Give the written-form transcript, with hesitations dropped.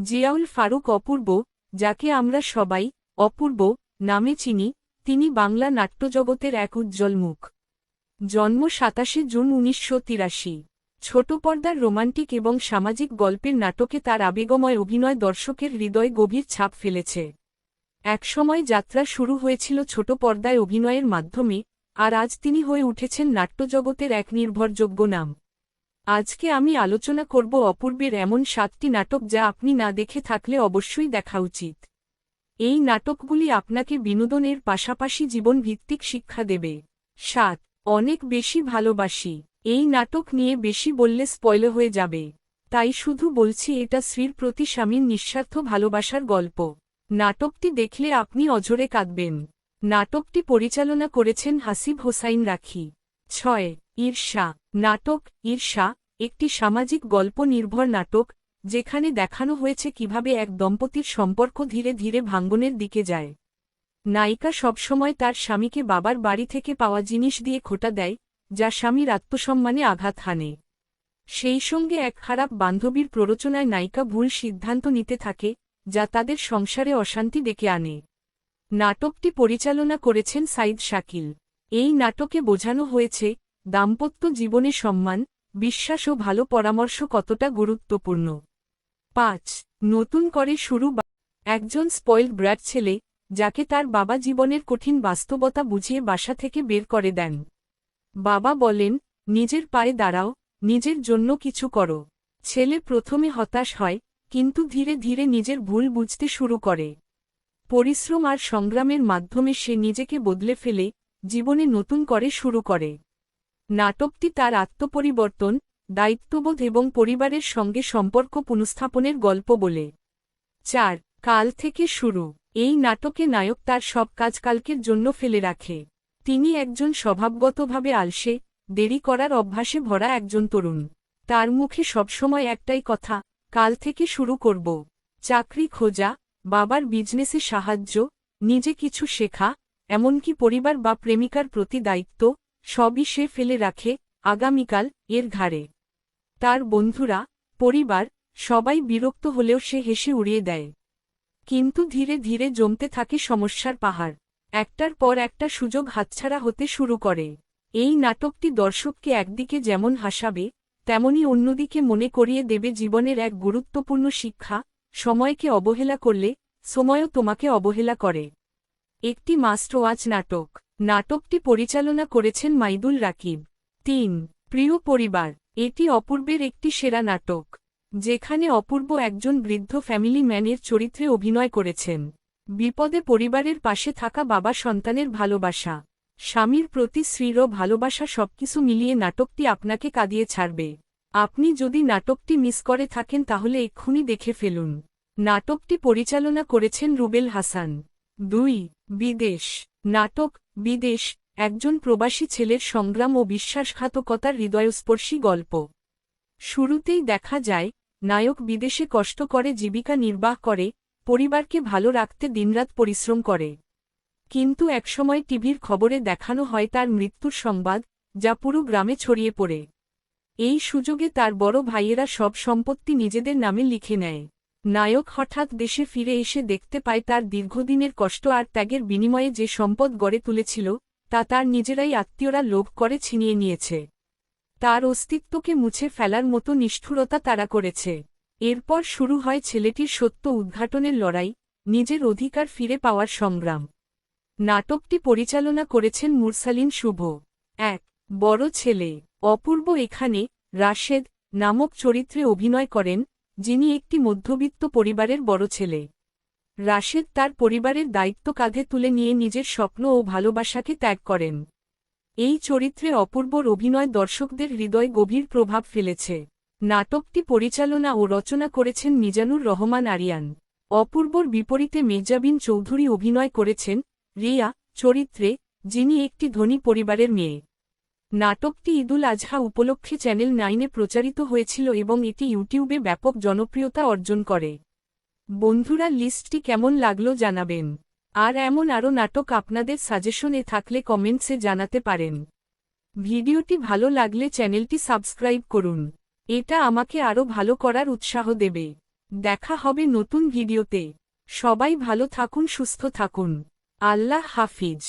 জিয়াউল ফারুক অপূর্ব, যাকে আমরা সবাই অপূর্ব নামে চিনি, তিনি বাংলা নাট্যজগতের এক উজ্জ্বল মুখ। জন্ম ২৭ জুন ১৯৮৩। ছোট পর্দার রোমান্টিক এবং সামাজিক গল্পের নাটকে তার আবেগময় অভিনয় দর্শকের হৃদয়ে গভীর ছাপ ফেলেছে। একসময় যাত্রা শুরু হয়েছিল ছোট পর্দায় অভিনয়ের মাধ্যমে, আর আজ তিনি হয়ে উঠেছেন নাট্যজগতের এক নির্ভরযোগ্য নাম। আজকে আমি আলোচনা করব অপূর্বের এমন ৭টি নাটক যা আপনি না দেখে থাকলে অবশ্যই দেখা উচিত। এই নাটকগুলি আপনাকে বিনোদনের পাশাপাশি জীবনভিত্তিক শিক্ষা দেবে। ৭ অনেক বেশি ভালোবাসি। এই নাটক নিয়ে বেশি বললে স্পয়লার হয়ে যাবে, তাই শুধু বলছি এটা স্ত্রীর প্রতি স্বামীর নিঃস্বার্থ ভালোবাসার গল্প। নাটকটি দেখলে আপনি অঝরে কাঁদবেন। নাটকটি পরিচালনা করেছেন হাসিব হোসাইন রাখি। ৬ ঈর্ষা। নাটক ঈর্ষা একটি সামাজিক গল্প নির্ভর নাটক, যেখানে দেখানো হয়েছে কিভাবে এক দম্পতির সম্পর্ক ধীরে ধীরে ভাঙ্গনের দিকে যায়। নায়িকা সবসময় তার স্বামীকে বাবার বাড়ি থেকে পাওয়া জিনিস দিয়ে খোঁটা দেয়, যা স্বামীর আত্মসম্মানে আঘাত হানে। সেই সঙ্গে এক খারাপ বান্ধবীর প্ররোচনায় নায়িকা ভুল সিদ্ধান্ত নিতে থাকে, যা তাদের সংসারে অশান্তি ডেকে আনে। নাটকটি পরিচালনা করেছেন সাইদ শাকিল। এই নাটকে বোঝানো হয়েছে দাম্পত্য জীবনে সম্মান, বিশ্বাস ও ভালো পরামর্শ কতটা গুরুত্বপূর্ণ। ৫ নতুন করে শুরু। একজন স্পয়েলড ব্র্যাট ছেলে, যাকে তার বাবা জীবনের কঠিন বাস্তবতা বুঝিয়ে বাসা থেকে বের করে দেন। বাবা বলেন, নিজের পায়ে দাঁড়াও, নিজের জন্য কিছু করো। ছেলে প্রথমে হতাশ হয়, কিন্তু ধীরে ধীরে নিজের ভুল বুঝতে শুরু করে। পরিশ্রম আর সংগ্রামের মাধ্যমে সে নিজেকে বদলে ফেলে, জীবনে নতুন করে শুরু করে। নাটকটি তার আত্মপরিবর্তন, দায়িত্ববোধ এবং পরিবারের সঙ্গে সম্পর্ক পুনঃস্থাপনের গল্প বলে। ৪ কাল থেকে শুরু। এই নাটকে নায়ক তার সব কাজ কালকের জন্য ফেলে রাখে। তিনি একজন স্বভাবগতভাবে আলসে, দেরি করার অভ্যাসে ভরা একজন তরুণ। তার মুখে সবসময় একটাই কথা, কাল থেকে শুরু করব। চাকরি খোঁজা, বাবার বিজনেসে সাহায্য, নিজে কিছু শেখা, এমনকি পরিবার বা প্রেমিকার প্রতি দায়িত্ব, সবই সে ফেলে রাখে আগামীকাল এর ঘাড়ে। তার বন্ধুরা, পরিবার, সবাই বিরক্ত হলেও সে হেসে উড়িয়ে দেয়। কিন্তু ধীরে ধীরে জমতে থাকে সমস্যার পাহাড়। একটার পর একটা সুযোগ হাতছাড়া হতে শুরু করে। এই নাটকটি দর্শককে একদিকে যেমন হাসাবে, তেমনি অন্যদিকে মনে করিয়ে দেবে জীবনের এক গুরুত্বপূর্ণ শিক্ষা, সময়কে অবহেলা করলে সময়ও তোমাকে অবহেলা করে। একটি মাস্ট ওয়াচ নাটক। নাটকটি পরিচালনা করেছেন মাইদুল রাকিব। ৩ প্রিয় পরিবার। এটি অপূর্বের একটি সেরা নাটক, যেখানে অপূর্ব একজন বৃদ্ধ ফ্যামিলি ম্যানের চরিত্রে অভিনয় করেছেন। বিপদে পরিবারের পাশে থাকা বাবা, সন্তানের ভালোবাসা, স্বামীর প্রতি স্ত্রীর ভালোবাসা সবকিছু মিলিয়ে নাটকটি আপনাকে কাঁদিয়ে ছাড়বে। আপনি যদি নাটকটি মিস করে থাকেন তাহলে এক্ষুনি দেখে ফেলুন। নাটকটি পরিচালনা করেছেন রুবেল হাসান। ২ বিদেশ। নাটক বিদেশ একজন প্রবাসী ছেলের সংগ্রাম ও বিশ্বাসঘাতকতার হৃদয়স্পর্শী গল্প। শুরুতেই দেখা যায়, নায়ক বিদেশে কষ্ট করে জীবিকা নির্বাহ করে, পরিবারকে ভালো রাখতে দিনরাত পরিশ্রম করে। কিন্তু একসময় টিভির খবরে দেখানো হয় তার মৃত্যুর সংবাদ, যা পুরো গ্রামে ছড়িয়ে পড়ে। এই সুযোগে তার বড় ভাইয়েরা সব সম্পত্তি নিজেদের নামে লিখে নেয়। নায়ক হঠাৎ দেশে ফিরে এসে দেখতে পায় তার দীর্ঘদিনের কষ্ট আর ত্যাগের বিনিময়ে যে সম্পদ গড়ে তুলেছিল, তা তার নিজেরাই আত্মীয়রা লোভ করে ছিনিয়ে নিয়েছে। তার অস্তিত্বকে মুছে ফেলার মতো নিষ্ঠুরতা তারা করেছে। এরপর শুরু হয় ছেলেটির সত্য উদ্ঘাটনের লড়াই, নিজের অধিকার ফিরে পাওয়ার সংগ্রাম। নাটকটি পরিচালনা করেছেন মুরসালিন শুভ। ১ বড় ছেলে। অপূর্ব এখানে রাশেদ নামক চরিত্রে অভিনয় করেন, যিনি একটি মধ্যবিত্ত পরিবারের বড় ছেলে। রাশেদ তার পরিবারের দায়িত্ব কাঁধে তুলে নিয়ে নিজের স্বপ্ন ও ভালোবাসাকে ত্যাগ করেন। এই চরিত্রে অপূর্বর অভিনয় দর্শকদের হৃদয়ে গভীর প্রভাব ফেলেছে। নাটকটি পরিচালনা ও রচনা করেছেন মিজানুর রহমান আরিয়ান। অপূর্বর বিপরীতে মেহজাবিন চৌধুরী অভিনয় করেছেন রিয়া চরিত্রে, যিনি একটি ধনী পরিবারের মেয়ে। নাটকটি ঈদুল আজহা উপলক্ষে চ্যানেল 9-এ প্রচারিত হয়েছিল এবং এটি ইউটিউবে ব্যাপক জনপ্রিয়তা অর্জন করে। বন্ধুরা, লিস্টটি কেমন লাগলো জানাবেন। আর এমন আরও নাটক আপনাদের সাজেশনে থাকলে কমেন্টসে জানাতে পারেন। ভিডিওটি ভালো লাগলে চ্যানেলটি সাবস্ক্রাইব করুন, এটা আমাকে আরও ভালো করার উৎসাহ দেবে। দেখা হবে নতুন ভিডিওতে। সবাই ভালো থাকুন, সুস্থ থাকুন। আল্লাহ হাফিজ।